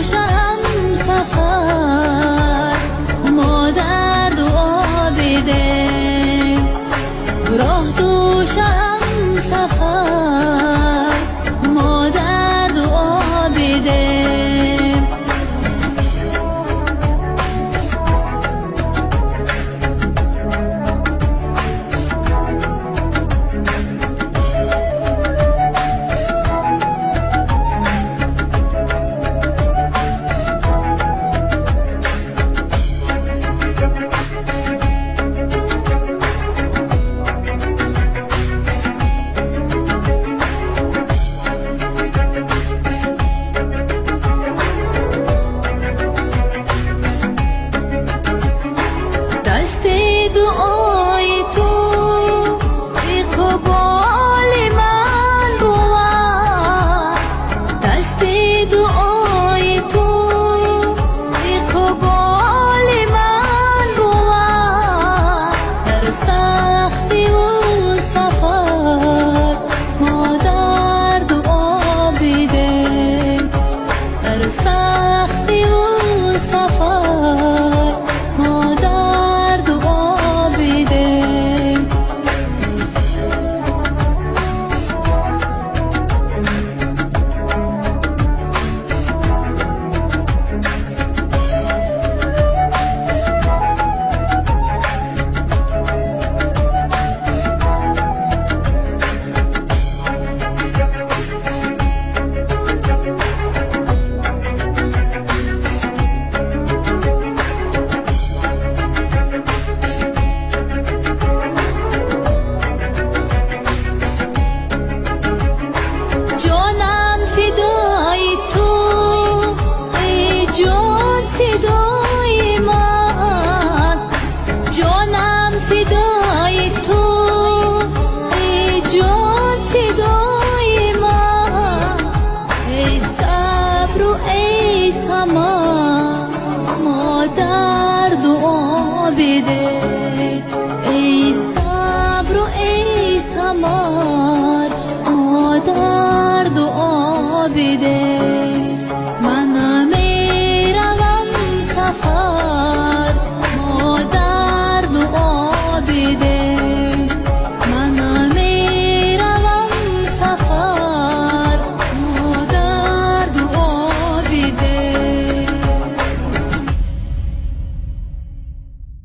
دوش هم سفر ما در دعا بیده راه دوش هم سفر ما در دعا بیده دست دعای تو اقبال من بود دست دعای تو اقبال من بود در سختی و سفر ما در دعا بیده در سختی و سفر ما در دعا بیده فدای من جانم فدای تو ای جان فدای من ای صبر و ای سما ما در دعا بده ای صبر و ای سما ما در دعا بده